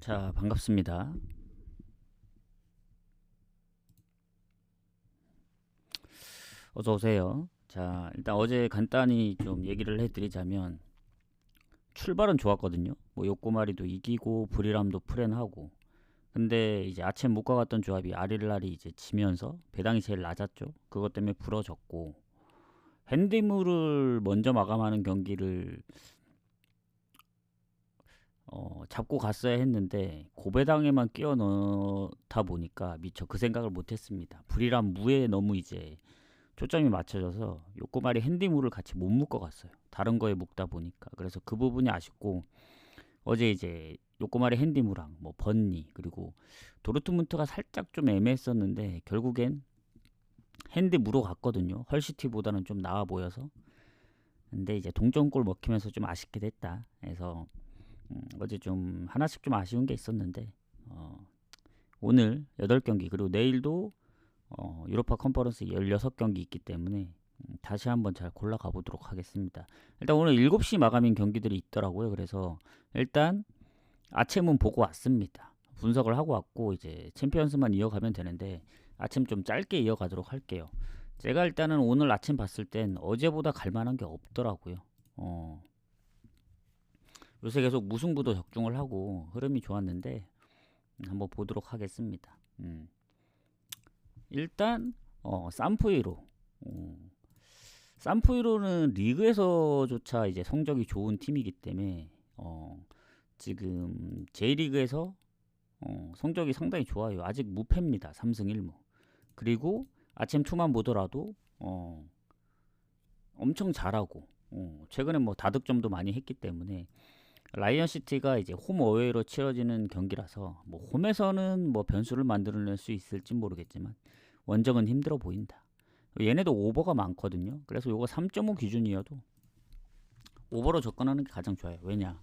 자, 반갑습니다. 어서 오세요. 자, 일단 어제 간단히 좀 얘기를 해드리자면 출발은 좋았거든요. 뭐 요코마리도 이기고 브리람도 프렌하고. 근데 이제 아침 못 가갔던 조합이 아릴날이 이제 지면서 배당이 제일 낮았죠. 그것 때문에 부러졌고 핸디물을 먼저 마감하는 경기를 잡고 갔어야 했는데 고배당에만 끼워 넣다 보니까 미처 그 생각을 못했습니다. 브리람 무에 너무 이제 초점이 맞춰져서 요코마리 핸디물을 같이 못 묶어 갔어요. 다른 거에 묶다 보니까. 그래서 그 부분이 아쉽고 어제 이제 요코마리 핸디무랑 뭐 번니 그리고 도르트문트가 살짝 좀 애매했었는데 결국엔 핸디무로 갔거든요. 헐시티보다는 좀 나아 보여서. 근데 이제 동점골 먹히면서 좀 아쉽게 됐다. 그래서 어제 좀 하나씩 좀 아쉬운 게 있었는데 오늘 8경기 그리고 내일도 유로파 컨퍼런스 16경기 있기 때문에 다시 한번 잘 골라가 보도록 하겠습니다. 일단 오늘 7시 마감인 경기들이 있더라고요. 그래서 일단 아침은 보고 왔습니다. 분석을 하고 왔고 이제 챔피언스만 이어가면 되는데 아침 좀 짧게 이어가도록 할게요. 제가 일단은 오늘 아침 봤을 땐 어제보다 갈만한 게 없더라고요. 요새 계속 무승부도 적중을 하고 흐름이 좋았는데 한번 보도록 하겠습니다. 일단 산푸이로 산푸이로는 리그에서조차 이제 성적이 좋은 팀이기 때문에 지금 J리그에서 성적이 상당히 좋아요. 아직 무패입니다. 3승 1무. 그리고 아침 투만 보더라도 엄청 잘하고 최근에 뭐 다득점도 많이 했기 때문에 라이언시티가 이제 홈 어웨이로 치러지는 경기라서 뭐 홈에서는 뭐 변수를 만들어낼 수 있을지 모르겠지만 원정은 힘들어 보인다. 얘네도 오버가 많거든요. 그래서 요거 3.5 기준이어도 오버로 접근하는 게 가장 좋아요. 왜냐?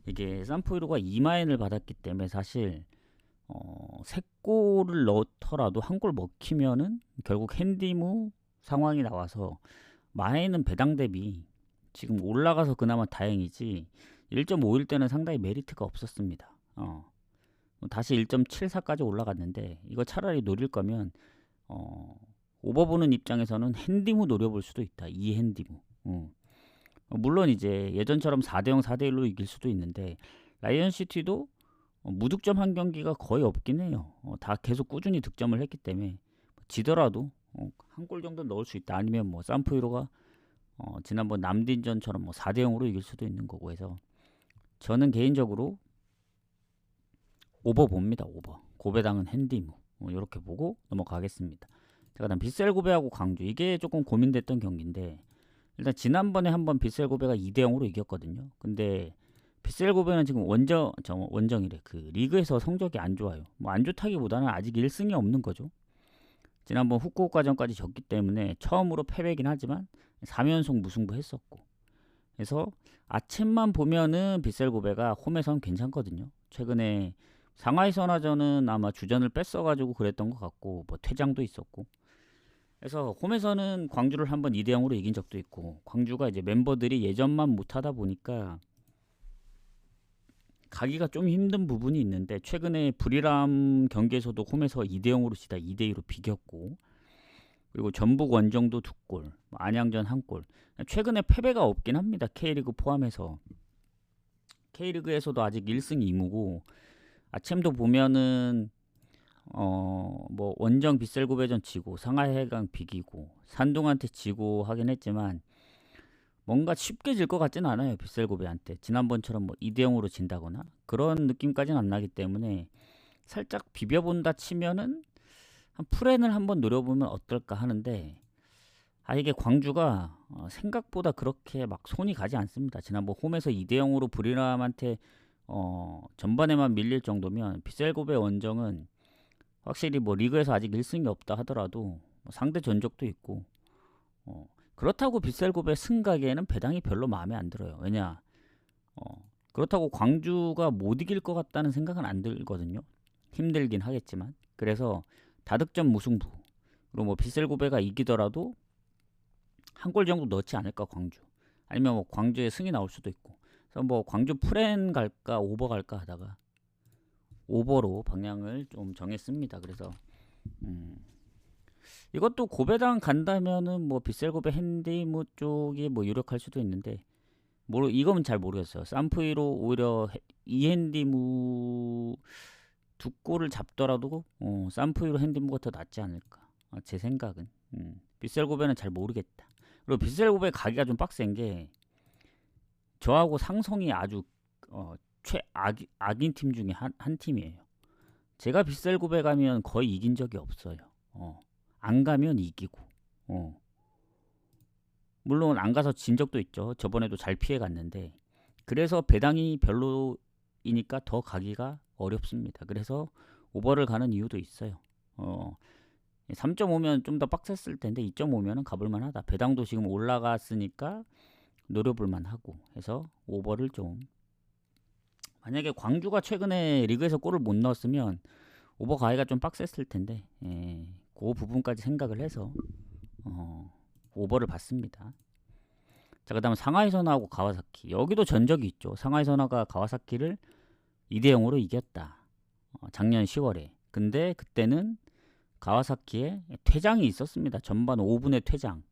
이게 산포이로가 2마인을 받았기 때문에 사실 3골을 넣더라도 한 골 먹히면은 결국 핸디무 상황이 나와서 마인은 배당 대비 지금 올라가서 그나마 다행이지 1.5일 때는 상당히 메리트가 없었습니다. 다시 1.74까지 올라갔는데 이거 차라리 노릴 거면 오버 보는 입장에서는 핸디무 노려볼 수도 있다. 이 핸디무. 물론 이제 예전처럼 4대0, 4대1로 이길 수도 있는데 라이언시티도 무득점 한 경기가 거의 없긴 해요. 다 계속 꾸준히 득점을 했기 때문에 지더라도 한 골 정도 넣을 수 있다. 아니면 뭐 산푸이로가 지난번 남딘전처럼 뭐 4대0으로 이길 수도 있는 거고 해서 저는 개인적으로 오버 봅니다. 오버. 고배당은 핸디무. 이렇게 보고 넘어가겠습니다. 자, 그다음 빗셀 고베하고 광주. 이게 조금 고민됐던 경기인데 일단 지난번에 한번 빗셀 고베가 2대0으로 이겼거든요. 근데 빗셀 고베는 지금 원정이래. 그 리그에서 성적이 안 좋아요. 뭐 안 좋다기보다는 아직 1승이 없는 거죠. 지난번 후쿠오카전까지 졌기 때문에 처음으로 패배긴 하지만 3연속 무승부 했었고. 그래서 아침만 보면은 빗셀 고베가 홈에선 괜찮거든요. 최근에 상하이 선화전은 아마 주전을 뺐어가지고 그랬던 것 같고 뭐 퇴장도 있었고. 그래서 홈에서는 광주를 한번 2대0으로 이긴 적도 있고 광주가 이제 멤버들이 예전만 못하다 보니까 가기가 좀 힘든 부분이 있는데 최근에 브리람 경기에서도 홈에서 2대0으로 지다 2대2로 비겼고 그리고 전북 원정도 2골, 안양전 1골. 최근에 패배가 없긴 합니다. K리그 포함해서. K리그에서도 아직 1승 2무고 아침도 보면은 뭐 원정 빗셀고배전 지고 상하이 해강 비기고 산둥한테 지고 하긴 했지만 뭔가 쉽게 질 것 같진 않아요. 빗셀고배한테 지난번처럼 뭐 2대0으로 진다거나 그런 느낌까지는 안 나기 때문에 살짝 비벼본다 치면은 한 프렌을 한번 노려보면 어떨까 하는데 이게 광주가 생각보다 그렇게 막 손이 가지 않습니다. 지난번 홈에서 2대0으로 브리람한테 전반에만 밀릴 정도면 빗셀고배 원정은 확실히 뭐 리그에서 아직 1승이 없다 하더라도 뭐 상대 전적도 있고 그렇다고 빗셀고배 승가기에는 배당이 별로 마음에 안 들어요. 왜냐 그렇다고 광주가 못 이길 것 같다는 생각은 안 들거든요. 힘들긴 하겠지만 그래서 다득점 무승부 그리고 뭐 빗셀고배가 이기더라도 한 골 정도 넣지 않을까 광주 아니면 뭐 광주에 승이 나올 수도 있고 그래서 뭐 광주 프렌 갈까 오버 갈까 하다가 오버로 방향을 좀 정했습니다. 그래서 이것도 고배당 간다면은 뭐 빗셀고배 핸디무 쪽이 뭐 유력할 수도 있는데 이건 잘 모르겠어요. 쌈프이로 오히려 이핸디무 두 골을 잡더라도 쌈프이로 핸디무가 더 낫지 않을까. 제 생각은. 빗셀고배는 잘 모르겠다. 그리고 빗셀고배 가기가 좀 빡센 게 저하고 상성이 아주 최악인 팀 중에 한 팀이에요. 제가 빗셀고배 가면 거의 이긴 적이 없어요. 안 가면 이기고. 물론 안 가서 진 적도 있죠. 저번에도 잘 피해 갔는데. 그래서 배당이 별로이니까 더 가기가 어렵습니다. 그래서 오버를 가는 이유도 있어요. 3.5면 좀 더 빡셌을 텐데 2.5면은 가볼만 하다. 배당도 지금 올라갔으니까 노려볼만 하고 해서 오버를 좀, 만약에 광주가 최근에 리그에서 골을 못 넣었으면 오버 가기가 좀 빡셌을 텐데 그 부분까지 생각을 해서 오버를 봤습니다. 자, 그 다음 상하이 선화하고 가와사키. 여기도 전적이 있죠. 상하이 선화가 가와사키를 2대0으로 이겼다. 작년 10월에. 근데 그때는 가와사키에 퇴장이 있었습니다. 전반 5분의 퇴장.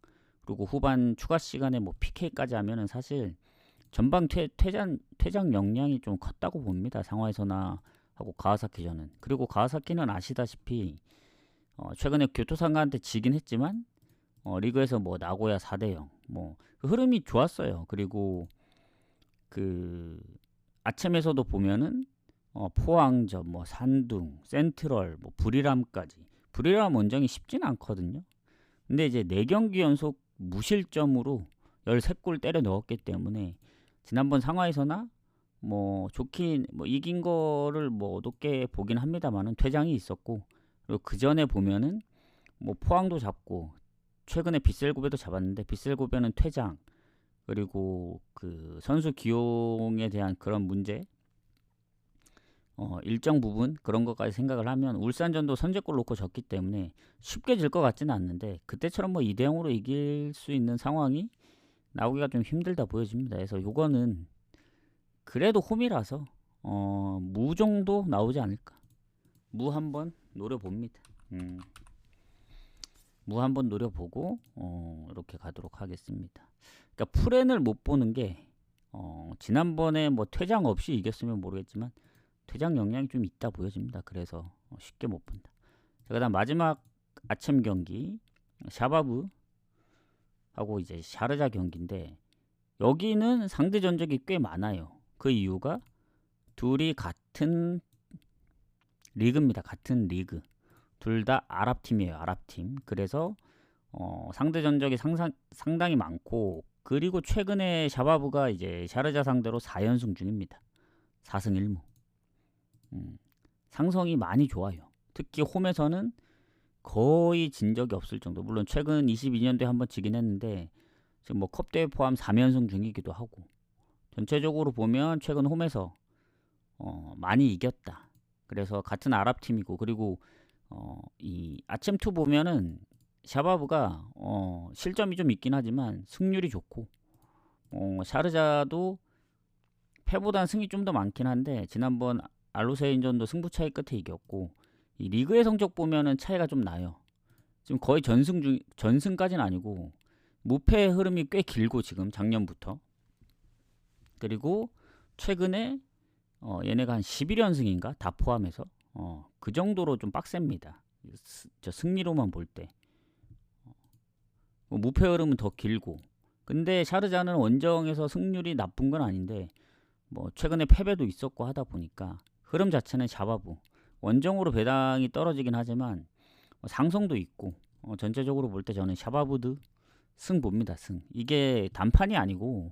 그리고 후반 추가 시간에 뭐 PK까지 하면은 사실 전방 퇴장 역량이 좀 컸다고 봅니다. 상하이 선화하고 가와사키전은. 그리고 가와사키는 아시다시피 최근에 교토상가한테 지긴 했지만 리그에서 뭐 나고야 4대0 뭐 그 흐름이 좋았어요. 그리고 그 아침에서도 보면은 포항전, 뭐 산둥, 센트럴, 뭐 부리람까지. 부리람 원정이 쉽지는 않거든요. 근데 이제 4경기 연속 무실점으로 13골 때려 넣었기 때문에 지난번 상하이서나 뭐 좋긴 뭐 이긴 거를 뭐 높게 보긴 합니다만은 퇴장이 있었고, 그리고 그 전에 보면은 뭐 포항도 잡고 최근에 빗셀고배도 잡았는데 빗셀고배는 퇴장, 그리고 그 선수 기용에 대한 그런 문제, 일정 부분 그런 것까지 생각을 하면 울산전도 선제골 놓고 졌기 때문에 쉽게 질 것 같지는 않는데 그때처럼 뭐 2대0으로 이길 수 있는 상황이 나오기가 좀 힘들다 보여집니다. 그래서 요거는 그래도 홈이라서 무 정도 나오지 않을까. 무 한번 노려봅니다. 무 한번 노려보고 이렇게 가도록 하겠습니다. 그러니까 풀엔을 못 보는 게 지난번에 뭐 퇴장 없이 이겼으면 모르겠지만 퇴장 역량이 좀 있다 보여집니다. 그래서 쉽게 못 본다. 그 다음 마지막 아침 경기 샤바브 하고 이제 샤르자 경기인데 여기는 상대 전적이 꽤 많아요. 그 이유가 둘이 같은 리그입니다. 같은 리그. 둘 다 아랍팀이에요. 아랍팀. 그래서 상대 전적이 상당히 많고, 그리고 최근에 샤바브가 이제 샤르자 상대로 4연승 중입니다. 4승 1무. 상성이 많이 좋아요. 특히 홈에서는 거의 진 적이 없을 정도. 물론 최근 22년도에 한번 지긴 했는데 지금 뭐 컵대회 포함 3연승 중이기도 하고, 전체적으로 보면 최근 홈에서 많이 이겼다. 그래서 같은 아랍팀이고, 그리고 이 아침2 보면은 샤바브가 실점이 좀 있긴 하지만 승률이 좋고, 샤르자도 패보단 승이 좀 더 많긴 한데 지난번 알로세인전도 승부 차이 끝에 이겼고, 이 리그의 성적 보면은 차이가 좀 나요. 지금 거의 전승까지는 아니고 무패 흐름이 꽤 길고 지금 작년부터. 그리고 최근에 얘네가 한 11연승인가 다 포함해서 그 정도로 좀 빡셉니다. 저 승리로만 볼 때. 무패 흐름은 더 길고. 근데 샤르자는 원정에서 승률이 나쁜 건 아닌데 뭐 최근에 패배도 있었고 하다 보니까 흐름 자체는 샤바브. 원정으로 배당이 떨어지긴 하지만 상성도 있고 전체적으로 볼 때 저는 샤바브드 승 봅니다. 승. 이게 단판이 아니고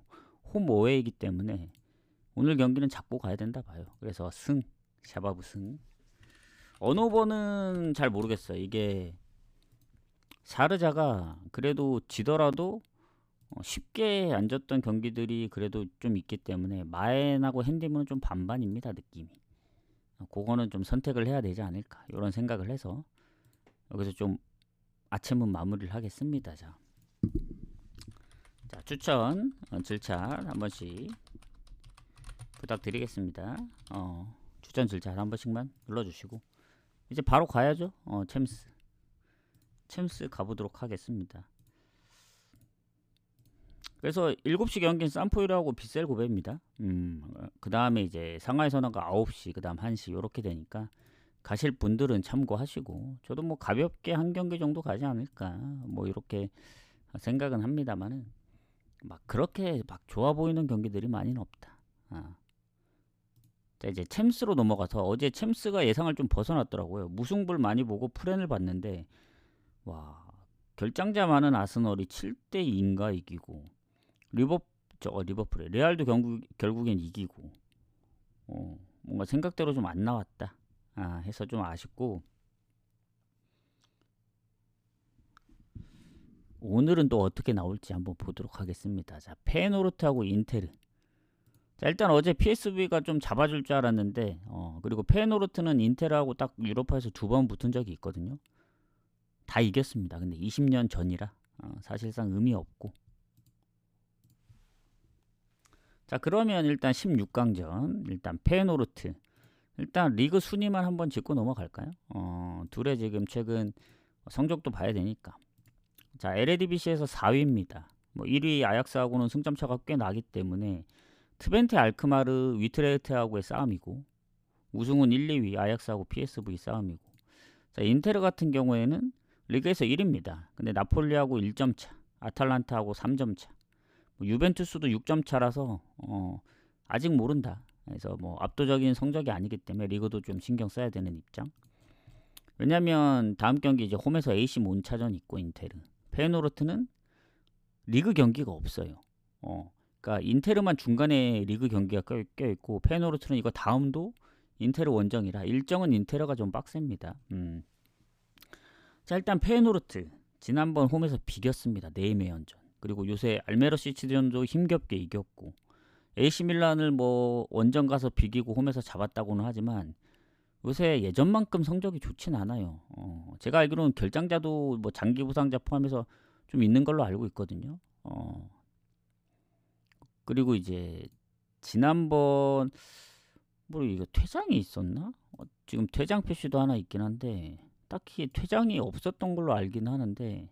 홈 어웨이이기 때문에 오늘 경기는 잡고 가야 된다 봐요. 그래서 승. 샤바브 승. 언오버는 잘 모르겠어요. 이게 샤르자가 그래도 지더라도 쉽게 안 졌던 경기들이 그래도 좀 있기 때문에 마엔하고 핸디문은 좀 반반입니다. 느낌이. 그거는 좀 선택을 해야 되지 않을까 이런 생각을 해서 여기서 좀 아침은 마무리를 하겠습니다. 자 추천 질차 한 번씩 부탁드리겠습니다. 추천 절차 한 번씩만 눌러주시고 이제 바로 가야죠. 챔스 가보도록 하겠습니다. 그래서 7시 경기는 산포일하고 비셀 고베입니다. 그 다음에 이제 상하이 선언가 9시, 그 다음 1시 요렇게 되니까 가실 분들은 참고하시고 저도 뭐 가볍게 한 경기 정도 가지 않을까 뭐 이렇게 생각은 합니다만은 막 그렇게 막 좋아 보이는 경기들이 많이는 없다. 자, 이제 챔스로 넘어가서 어제 챔스가 예상을 좀 벗어났더라고요. 무승부를 많이 보고 프렌을 봤는데 와 결장자 많은 아스널이 7대2인가 이기고 리버풀에 레알도 결국엔 이기고 뭔가 생각대로 좀 안 나왔다 해서 좀 아쉽고 오늘은 또 어떻게 나올지 한번 보도록 하겠습니다. 자, 페노르트하고 인테르. 자, 일단 어제 PSV가 좀 잡아줄 줄 알았는데 그리고 페노르트는 인테르하고 딱 유로파에서 2번 붙은 적이 있거든요. 다 이겼습니다. 근데 20년 전이라 사실상 의미 없고. 자, 그러면 일단 16강전 일단 페노르트 일단 리그 순위만 한번 짚고 넘어갈까요? 둘의 지금 최근 성적도 봐야 되니까. 자, LADBC에서 4위입니다. 뭐 1위 아약스하고는 승점 차가 꽤 나기 때문에 트벤테 알크마르 위트레흐트하고의 싸움이고 우승은 1, 2위 아약스하고 PSV 싸움이고. 자, 인테르 같은 경우에는 리그에서 1위입니다. 근데 나폴리하고 1점 차, 아탈란타하고 3점 차. 뭐 유벤투스도 6점 차라서 아직 모른다. 그래서 뭐 압도적인 성적이 아니기 때문에 리그도 좀 신경 써야 되는 입장. 왜냐면 다음 경기 이제 홈에서 AC 몬차전 있고 인테르. 페노르트는 리그 경기가 없어요. 그러니까 인테르만 중간에 리그 경기가 껴있고 페노르트는 이거 다음도 인테르 원정이라 일정은 인테르가 좀 빡셉니다. 자, 일단 페노르트 지난번 홈에서 비겼습니다. 네이메현전. 그리고 요새 알메르시치전도 힘겹게 이겼고 AC 밀란을 뭐 원정 가서 비기고 홈에서 잡았다고는 하지만 요새 예전만큼 성적이 좋진 않아요. 제가 알기로는 결장자도 뭐 장기 부상자 포함해서 좀 있는 걸로 알고 있거든요. 그리고 이제 지난번 뭐 이거 퇴장이 있었나? 지금 퇴장 표시도 하나 있긴 한데 딱히 퇴장이 없었던 걸로 알긴 하는데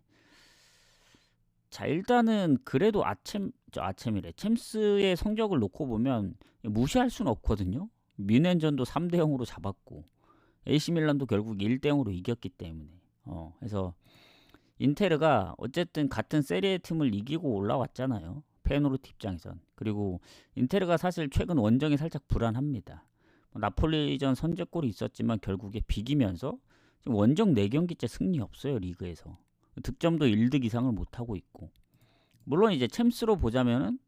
자, 일단은 그래도 챔스의 성적을 놓고 보면 무시할 수는 없거든요. 뮌헨전도 3대0으로 잡았고 AC 밀란도 결국 1대0으로 이겼기 때문에 그래서 인테르가 어쨌든 같은 세리에 팀을 이기고 올라왔잖아요. 페노르트 입장에선. 그리고 인테르가 사실 최근 원정이 살짝 불안합니다. 나폴리전 선제골이 있었지만 결국에 비기면서 지금 원정 4경기째 승리 없어요. 리그에서. 득점도 1득 이상을 못하고 있고. 물론 이제 챔스로 보자면은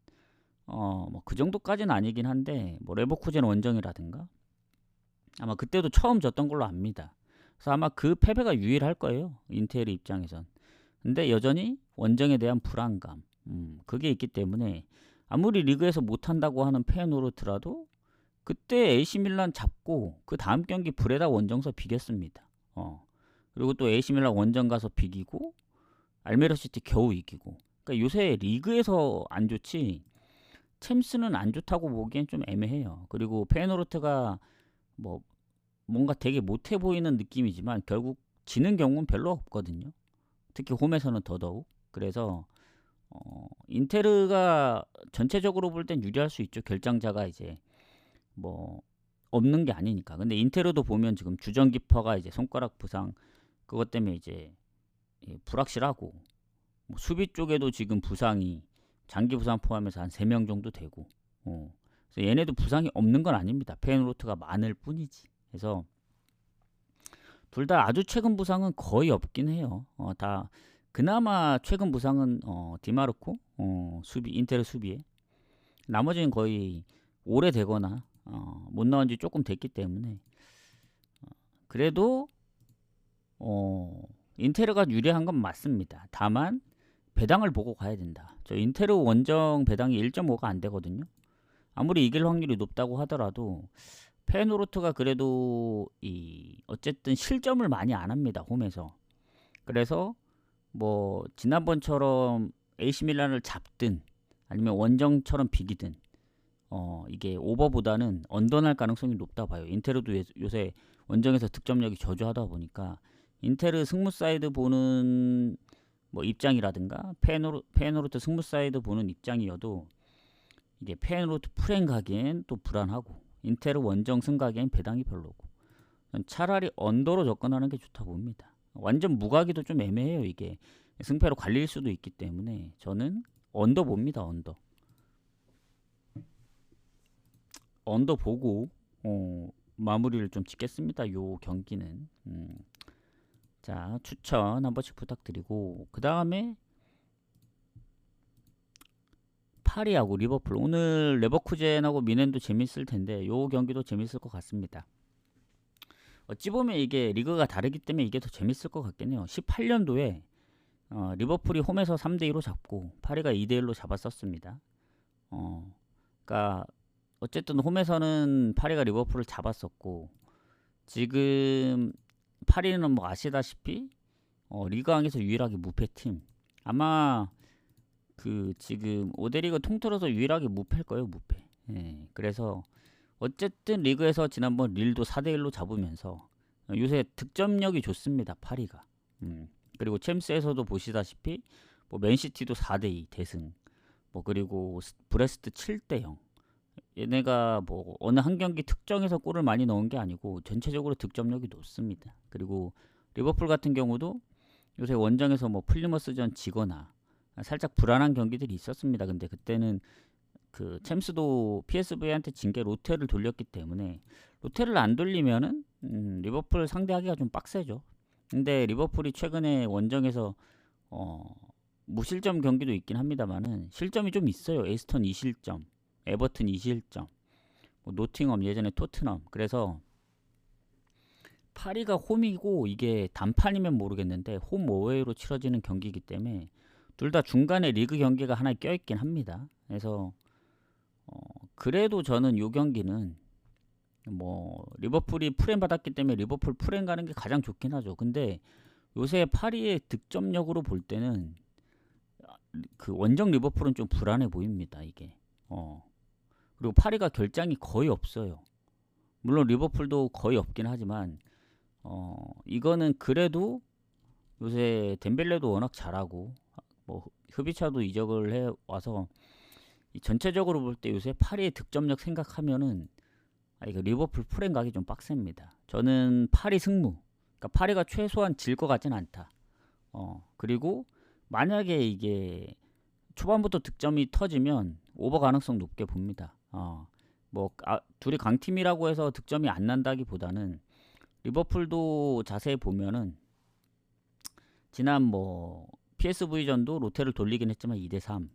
뭐 그 정도까지는 아니긴 한데 뭐 레버쿠젠 원정이라든가 아마 그때도 처음 졌던 걸로 압니다. 그래서 아마 그 패배가 유일할 거예요. 인테르 입장에선. 근데 여전히 원정에 대한 불안감 그게 있기 때문에 아무리 리그에서 못한다고 하는 페노르트라도 그때 AC 밀란 잡고 그 다음 경기 브레다 원정서 비겼습니다. 그리고 또 AC 밀란 원정 가서 비기고 알메르시티 겨우 이기고. 그러니까 요새 리그에서 안 좋지 챔스는 안 좋다고 보기엔 좀 애매해요. 그리고 페노르트가 뭐 뭔가 되게 못해 보이는 느낌이지만 결국 지는 경우는 별로 없거든요. 특히 홈에서는 더더욱. 그래서 인테르가 전체적으로 볼 땐 유리할 수 있죠. 결장자가 이제 뭐 없는 게 아니니까. 근데 인테르도 보면 지금 주전 키퍼가 이제 손가락 부상 그것 때문에 이제 불확실하고 뭐 수비 쪽에도 지금 부상이 장기 부상 포함해서 한 3명 정도 되고 그래서 얘네도 부상이 없는 건 아닙니다. 페노르트가 많을 뿐이지. 그래서 둘 다 아주 최근 부상은 거의 없긴 해요. 다 그나마 최근 부상은 디마르코 인테르 수비에 나머지는 거의 오래되거나 못 나온 지 조금 됐기 때문에 그래도 인테르가 유리한 건 맞습니다. 다만 배당을 보고 가야 된다. 저 인테르 원정 배당이 1.5가 안 되거든요. 아무리 이길 확률이 높다고 하더라도 페노르트가 그래도 어쨌든 실점을 많이 안 합니다. 홈에서. 그래서 뭐 지난번처럼 AC 밀란을 잡든 아니면 원정처럼 비기든 이게 오버보다는 언더 날 가능성이 높다 봐요. 인테르도 요새 원정에서 득점력이 저조하다 보니까 인테르 승무 사이드 보는 뭐 입장이라든가 페노르트 승무 사이드 보는 입장이어도 이게 페노르트 프랭 가기엔 또 불안하고 인테르 원정 승 가기엔 배당이 별로고 차라리 언더로 접근하는 게 좋다 봅니다. 완전 무가기도 좀 애매해요. 이게 승패로 갈릴 수도 있기 때문에 저는 언더 봅니다. 언더 보고 마무리를 좀 짓겠습니다. 요 경기는 자 추천 한 번씩 부탁드리고 그 다음에 파리하고 리버풀 오늘 레버쿠젠하고 미넨도 재밌을 텐데 요 경기도 재밌을 것 같습니다. 어찌 보면 이게 리그가 다르기 때문에 이게 더 재밌을 것 같긴 해요. 18년도에 리버풀이 홈에서 3대2로 잡고 파리가 2대1로 잡았었습니다. 그러니까 어쨌든 홈에서는 파리가 리버풀을 잡았었고 지금 파리는 뭐 아시다시피 리그왕에서 유일하게 무패팀 아마 그 지금 5대 리그 통틀어서 유일하게 무패일 거예요. 무패. 예, 그래서 어쨌든 리그에서 지난번 릴도 4대1로 잡으면서 요새 득점력이 좋습니다. 파리가. 그리고 챔스에서도 보시다시피 뭐 맨시티도 4대2 대승 뭐 그리고 브레스트 7대0 얘네가 뭐 어느 한 경기 특정해서 골을 많이 넣은 게 아니고 전체적으로 득점력이 높습니다. 그리고 리버풀 같은 경우도 요새 원정에서 뭐 플리머스전 지거나 살짝 불안한 경기들이 있었습니다. 근데 그때는 그 챔스도 PSV한테 진 게 로테를 돌렸기 때문에 로테를 안 돌리면은 리버풀 상대하기가 좀 빡세죠. 근데 리버풀이 최근에 원정에서 무실점 경기도 있긴 합니다만은 실점이 좀 있어요. 에스턴 2실점, 에버튼 2실점, 뭐 노팅엄 예전에 토트넘. 그래서 파리가 홈이고 이게 단판이면 모르겠는데 홈 어웨이로 치러지는 경기이기 때문에 둘 다 중간에 리그 경기가 하나 껴있긴 합니다. 그래서 그래도 저는 요 경기는 뭐 리버풀이 프렘 받았기 때문에 리버풀 프렘 가는 게 가장 좋긴 하죠. 근데 요새 파리의 득점력으로 볼 때는 그 원정 리버풀은 좀 불안해 보입니다. 이게 그리고 파리가 결장이 거의 없어요. 물론 리버풀도 거의 없긴 하지만 이거는 그래도 요새 덴벨레도 워낙 잘하고 뭐 흐비차도 이적을 해 와서 전체적으로 볼 때 요새 파리의 득점력 생각하면은 이거 리버풀 프랭 가기 좀 빡셉니다. 저는 파리 승무. 그러니까 파리가 최소한 질 것 같진 않다. 그리고 만약에 이게 초반부터 득점이 터지면 오버 가능성 높게 봅니다. 둘이 강팀이라고 해서 득점이 안 난다기보다는 리버풀도 자세히 보면은 지난 뭐 PSV전도 로테를 돌리긴 했지만 2대3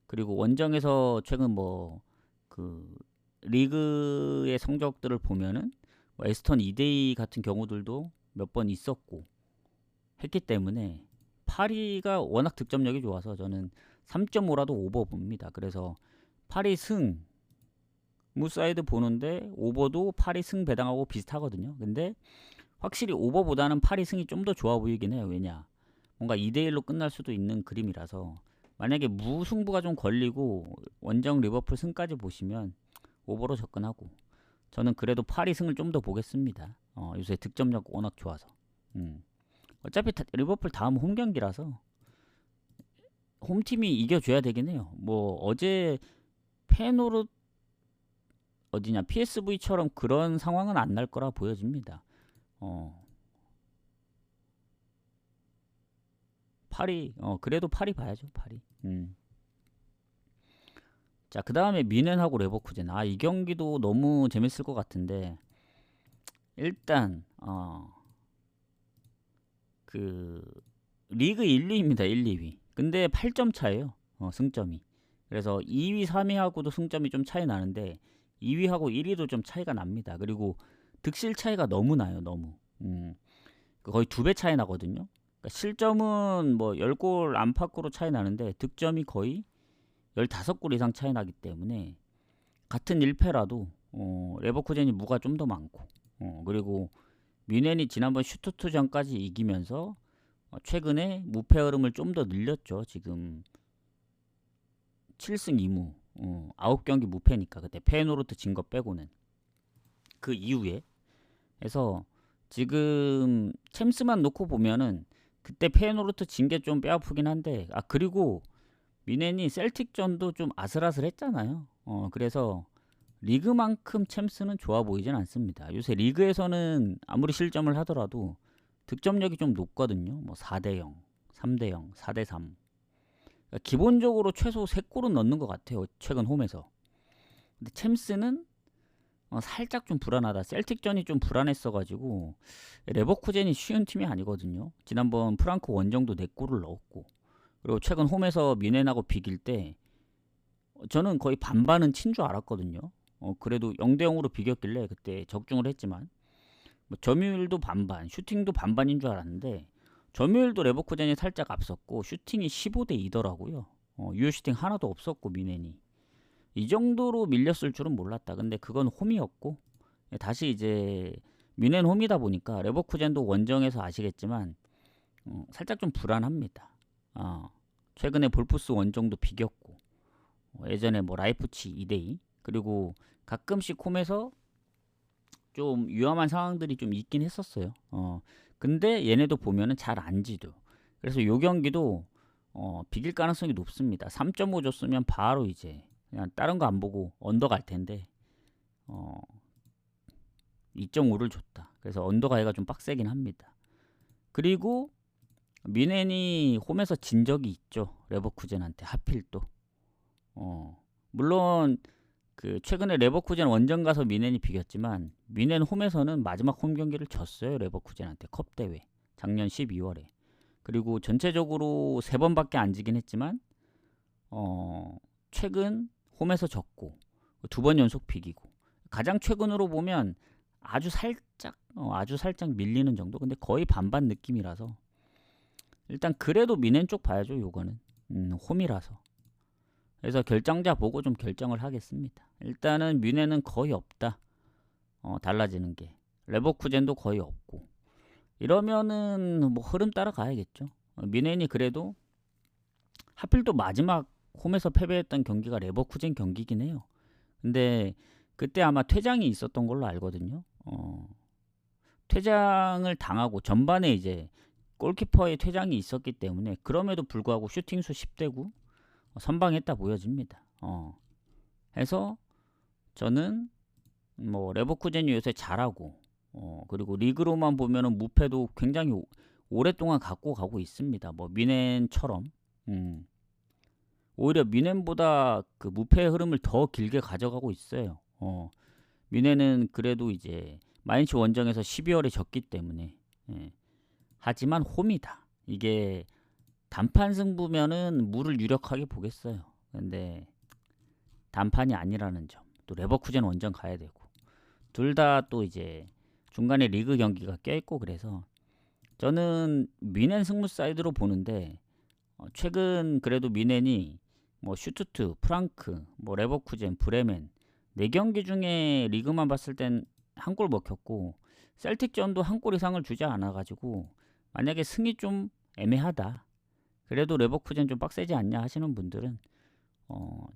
그리고 원정에서 최근 뭐 그 리그의 성적들을 보면은 뭐 에스턴 2대2 같은 경우들도 몇 번 있었고 했기 때문에 파리가 워낙 득점력이 좋아서 저는 3.5라도 오버 봅니다. 그래서 파리 승 무사이드 보는데 오버도 파리 승 배당하고 비슷하거든요. 근데 확실히 오버보다는 파리 승이 좀 더 좋아 보이긴 해요. 왜냐? 뭔가 2대1로 끝날 수도 있는 그림이라서 만약에 무승부가 좀 걸리고 원정 리버풀 승까지 보시면 오버로 접근하고 저는 그래도 파리 승을 좀 더 보겠습니다. 요새 득점력 워낙 좋아서 어차피 리버풀 다음 홈 경기라서 홈팀이 이겨줘야 되긴 해요. 뭐 어제 페노르 어디냐 PSV처럼 그런 상황은 안 날 거라 보여집니다. 파리 그래도 파리 봐야죠. 파리. 자, 그 다음에 미넨하고 레버쿠젠. 이 경기도 너무 재밌을 것 같은데 일단 그 리그 1, 2입니다. 1, 2위. 근데 8점 차예요. 승점이. 그래서 2위, 3위하고도 승점이 좀 차이 나는데 2위하고 1위도 좀 차이가 납니다. 그리고 득실 차이가 너무 나요. 너무. 거의 2배 차이 나거든요. 그러니까 실점은 뭐 10골 안팎으로 차이 나는데 득점이 거의 15골 이상 차이 나기 때문에 같은 1패라도 레버쿠젠이 무가 좀 더 많고 그리고 뮌헨이 지난번 슈투트전까지 이기면서 최근에 무패 흐름을 좀 더 늘렸죠. 지금 7승 2무 9경기 무패니까 그때 페이노르트 진 거 빼고는 그 이후에 해서 지금 챔스만 놓고 보면은 그때 페이노르트 진 게 좀 뼈아프긴 한데 그리고 미넨이 셀틱전도 좀 아슬아슬했잖아요. 그래서 리그만큼 챔스는 좋아 보이진 않습니다. 요새 리그에서는 아무리 실점을 하더라도 득점력이 좀 높거든요. 뭐 4대0, 3대0, 4대3. 그러니까 기본적으로 최소 3골은 넣는 것 같아요. 최근 홈에서. 근데 챔스는 살짝 좀 불안하다. 셀틱전이 좀 불안했어가지고 레버쿠젠이 쉬운 팀이 아니거든요. 지난번 프랑크 원정도 4골을 넣었고 그리고 최근 홈에서 미넨하고 비길 때 저는 거의 반반은 친 줄 알았거든요. 그래도 0대0으로 비겼길래 그때 적중을 했지만 뭐 점유율도 반반, 슈팅도 반반인 줄 알았는데 점유율도 레버쿠젠이 살짝 앞섰고 슈팅이 15대2더라고요. 유효 슈팅 하나도 없었고 미넨이 이 정도로 밀렸을 줄은 몰랐다. 근데 그건 홈이었고 다시 이제 미넨 홈이다 보니까 레버쿠젠도 원정에서 아시겠지만 살짝 좀 불안합니다. 최근에 볼프스 원정도 비겼고 예전에 뭐 라이프치 2대2 그리고 가끔씩 홈에서 좀 위험한 상황들이 좀 있긴 했었어요. 근데 얘네도 보면은 잘 안 지도. 그래서 요 경기도 비길 가능성이 높습니다. 3.5 줬으면 바로 이제 그냥 다른 거 안 보고 언더 갈 텐데 2.5를 줬다. 그래서 언더 가기가 좀 빡세긴 합니다. 그리고 미넨이 홈에서 진 적이 있죠. 레버쿠젠한테 하필 또. 물론 그 최근에 레버쿠젠 원정 가서 미넨이 비겼지만 미넨 홈에서는 마지막 홈 경기를 졌어요. 레버쿠젠한테 컵 대회 작년 12월에. 그리고 전체적으로 3번밖에 안 지긴 했지만 최근 홈에서 졌고 2번 연속 비기고 가장 최근으로 보면 아주 살짝 밀리는 정도. 근데 거의 반반 느낌이라서 일단 그래도 미넨 쪽 봐야죠. 요거는 홈이라서. 그래서 결정자 보고 좀 결정을 하겠습니다. 일단은 미넨은 거의 없다. 달라지는 게. 레버쿠젠도 거의 없고. 이러면은 뭐 흐름 따라 가야겠죠. 미넨이 그래도 하필 또 마지막 홈에서 패배했던 경기가 레버쿠젠 경기긴 해요. 근데 그때 아마 퇴장이 있었던 걸로 알거든요. 퇴장을 당하고 전반에 이제 골키퍼의 퇴장이 있었기 때문에 그럼에도 불구하고 슈팅수 10대9 선방했다 보여집니다. 해서 저는 뭐 레버쿠젠이 요새 잘하고 그리고 리그로만 보면은 무패도 굉장히 오랫동안 갖고 가고 있습니다. 뭐 미넨처럼 오히려 미넨보다 그 무패의 흐름을 더 길게 가져가고 있어요. 미넨은 그래도 이제 마인츠 원정에서 12월에 졌기 때문에 하지만 홈이다. 이게 단판 승부면은 무를 유력하게 보겠어요. 근데 단판이 아니라는 점. 또 레버쿠젠 원정 가야 되고 둘 다 또 이제 중간에 리그 경기가 껴있고 그래서 저는 미넨 승부 사이드로 보는데 최근 그래도 미넨이 뭐 슈투트, 프랑크, 뭐 레버쿠젠, 브레멘 4경기 중에 리그만 봤을 땐 한 골 먹혔고 셀틱전도 한 골 이상을 주지 않아가지고 만약에 승이 좀 애매하다. 그래도 레버쿠젠 좀 빡세지 않냐 하시는 분들은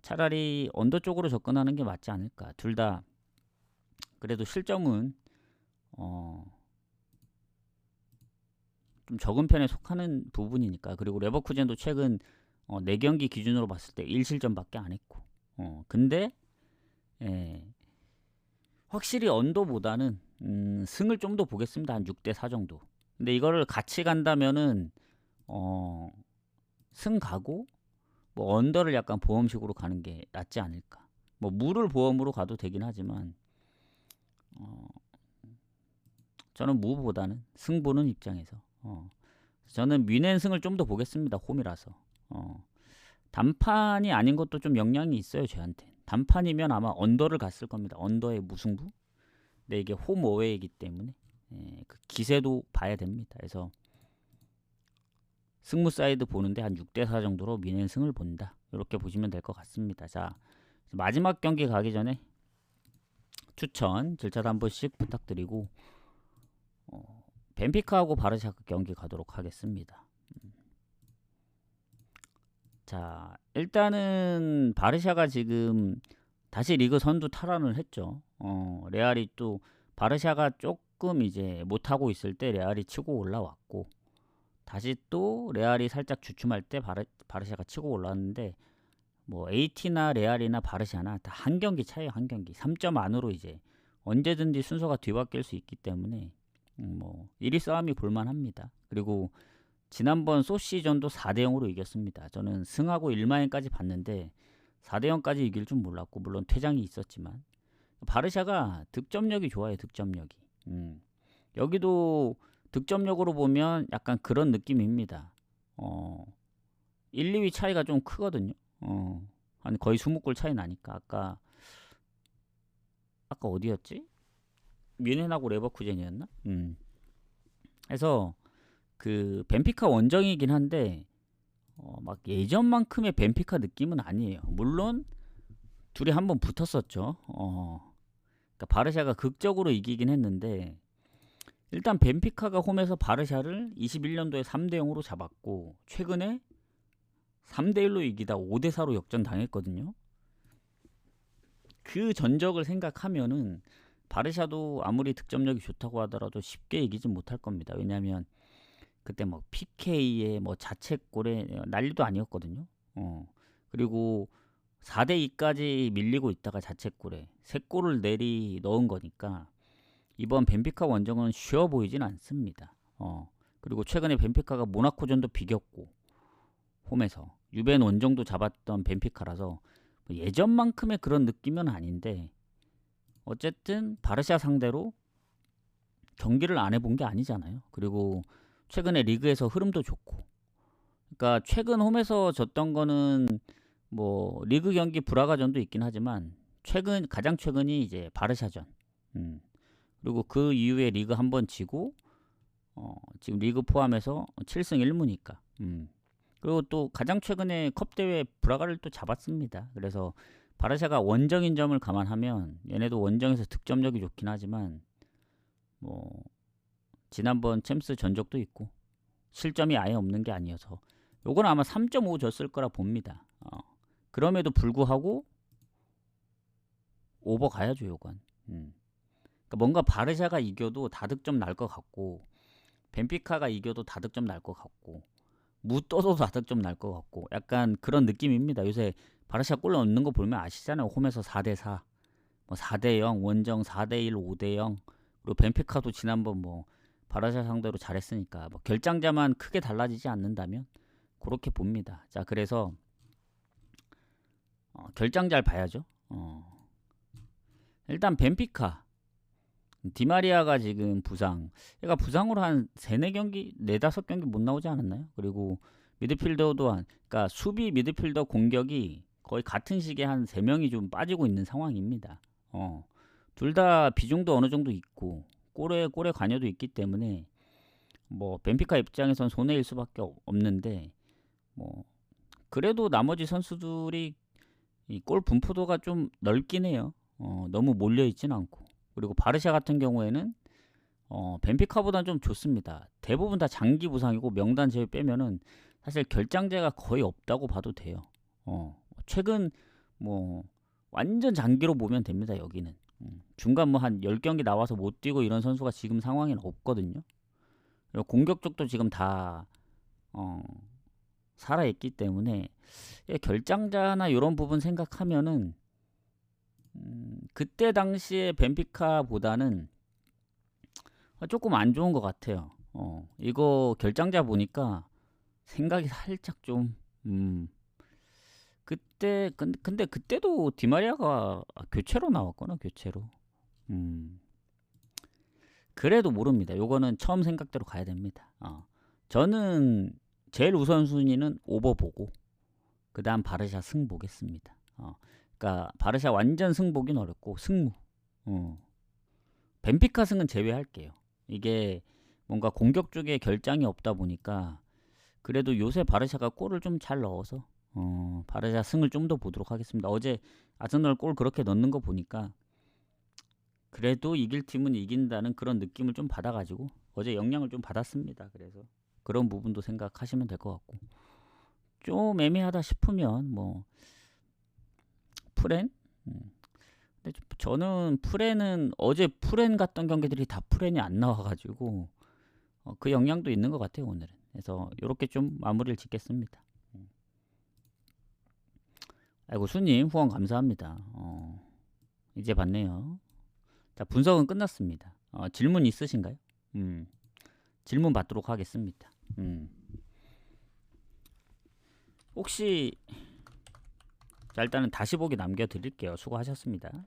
차라리 언더 쪽으로 접근하는 게 맞지 않을까. 둘 다 그래도 실점은 좀 적은 편에 속하는 부분이니까. 그리고 레버쿠젠도 최근 4경기 기준으로 봤을 때 1실점밖에 안 했고 근데 확실히 언더보다는 승을 좀 더 보겠습니다. 한 6대4 정도. 근데 이거를 같이 간다면은 승 가고 뭐 언더를 약간 보험식으로 가는 게 낫지 않을까. 뭐 무를 보험으로 가도 되긴 하지만 저는 무보다는 승 보는 입장에서 저는 미넨 승을 좀 더 보겠습니다. 홈이라서 단판이 아닌 것도 좀 영향이 있어요. 저한테 단판이면 아마 언더를 갔을 겁니다. 언더의 무승부. 근데 이게 홈 어웨이이기 때문에 그 기세도 봐야 됩니다. 그래서 승무 사이드 보는데 한 6대4 정도로 미넨 승을 본다. 이렇게 보시면 될 것 같습니다. 자, 마지막 경기 가기 전에 추천 절차도 한 번씩 부탁드리고 벤피카하고 바르샤크 경기 가도록 하겠습니다. 자, 일단은 바르샤가 지금 다시 리그 선두 탈환을 했죠. 레알이 또 바르샤가 조금 이제 못하고 있을 때 레알이 치고 올라왔고, 다시 또 레알이 살짝 주춤할 때 바르샤가 치고 올라왔는데, 뭐 AT나 레알이나 바르샤나 다 한 경기 차이에요. 한 경기 3점 안으로 이제 언제든지 순서가 뒤바뀔 수 있기 때문에 뭐 1위 싸움이 볼만합니다. 그리고 지난번 소시전도 4대0으로 이겼습니다. 저는 승하고 1마인까지 봤는데 4대0까지 이길 줄 몰랐고, 물론 퇴장이 있었지만 바르샤가 득점력이 좋아요. 득점력이. 여기도 득점력으로 보면 약간 그런 느낌입니다. 1, 2위 차이가 좀 크거든요. 한 거의 20골 차이 나니까. 아까 어디였지? 뮌헨하고 레버쿠젠이었나? 그래서 그 벤피카 원정이긴 한데 막 예전만큼의 벤피카 느낌은 아니에요. 물론 둘이 한번 붙었었죠. 그러니까 바르샤가 극적으로 이기긴 했는데, 일단 벤피카가 홈에서 바르샤를 21년도에 3대0으로 잡았고, 최근에 3대1로 이기다 5대4로 역전 당했거든요. 그 전적을 생각하면은 바르샤도 아무리 득점력이 좋다고 하더라도 쉽게 이기진 못할 겁니다. 왜냐하면 그때 뭐 PK에 뭐 자책골에 난리도 아니었거든요. 그리고 4대2까지 밀리고 있다가 자책골에 3골을 내리 넣은 거니까 이번 벤피카 원정은 쉬워 보이진 않습니다. 그리고 최근에 벤피카가 모나코전도 비겼고, 홈에서 유벤 원정도 잡았던 벤피카라서 예전만큼의 그런 느낌은 아닌데, 어쨌든 바르샤 상대로 경기를 안 해본 게 아니잖아요. 그리고 최근에 리그에서 흐름도 좋고, 그러니까 최근 홈에서 졌던 거는 뭐 리그 경기 브라가전도 있긴 하지만 가장 최근이 이제 바르샤전. 그리고 그 이후에 리그 한 번 지고 지금 리그 포함해서 7승 1무니까. 그리고 또 가장 최근에 컵 대회 브라가를 또 잡았습니다. 그래서 바르샤가 원정인 점을 감안하면 얘네도 원정에서 득점력이 좋긴 하지만 뭐 지난번 챔스 전적도 있고 실점이 아예 없는 게 아니어서 요건 아마 3.5 졌을 거라 봅니다. 그럼에도 불구하고 오버 가야죠, 요건. 그러니까 뭔가 바르샤가 이겨도 다득점 날 것 같고, 벤피카가 이겨도 다득점 날 것 같고, 무떠도 다득점 날 것 같고, 약간 그런 느낌입니다. 요새 바르샤 골 넣는 거 보면 아시잖아요. 홈에서 4대4, 뭐 4대0, 원정 4대1, 5대0. 그리고 벤피카도 지난번 뭐 바르샤 상대로 잘했으니까 뭐 결장자만 크게 달라지지 않는다면 그렇게 봅니다. 자, 그래서 결장자를 봐야죠. 일단 벤피카 디마리아가 지금 부상, 얘가 부상으로 한 3-4경기, 4-5경기 못 나오지 않았나요? 그리고 미드필더도 그러니까 수비, 미드필더, 공격이 거의 같은 시기에 한 3명이 좀 빠지고 있는 상황입니다. 둘 다 비중도 어느 정도 있고 골에 관여도 있기 때문에 뭐 벤피카 입장에선 손해일 수밖에 없는데, 뭐 그래도 나머지 선수들이 이 골 분포도가 좀 넓긴 해요. 너무 몰려 있진 않고. 그리고 바르샤 같은 경우에는 벤피카보다는 좀 좋습니다. 대부분 다 장기 부상이고 명단 제외 빼면은 사실 결장제가 거의 없다고 봐도 돼요. 최근 뭐 완전 장기로 보면 됩니다. 여기는 중간 뭐 한 10경기 나와서 못 뛰고 이런 선수가 지금 상황에는 없거든요. 그리고 공격 쪽도 지금 다 살아있기 때문에 결장자나 이런 부분 생각하면은 그때 당시에 벤피카보다는 조금 안 좋은 것 같아요. 이거 결장자 보니까 생각이 살짝 좀 그때 근데 그때도 디마리아가 교체로 나왔거나 교체로. 그래도 모릅니다. 요거는 처음 생각대로 가야 됩니다. 저는 제일 우선순위는 오버 보고 그 다음 바르샤 승 보겠습니다. 그러니까 바르샤 완전 승 보긴 어렵고 승무. 벤피카 승은 제외할게요. 이게 뭔가 공격 쪽에 결장이 없다 보니까 그래도 요새 바르샤가 골을 좀 잘 넣어서 바르샤 승을 좀 더 보도록 하겠습니다. 어제 아스널 골 그렇게 넣는 거 보니까 그래도 이길 팀은 이긴다는 그런 느낌을 좀 받아가지고 어제 영향을 좀 받았습니다. 그래서 그런 부분도 생각하시면 될 것 같고, 좀 애매하다 싶으면 뭐 프렌? 근데 저는 프렌은 어제 프렌 갔던 경기들이 다 프렌이 안 나와가지고 그 영향도 있는 것 같아요 오늘은. 그래서 이렇게 좀 마무리를 짓겠습니다. 아이고 수님 후원 감사합니다. 이제 봤네요. 자 분석은 끝났습니다. 질문 있으신가요? 질문 받도록 하겠습니다. 혹시 자 일단은 다시 보기 남겨드릴게요. 수고하셨습니다.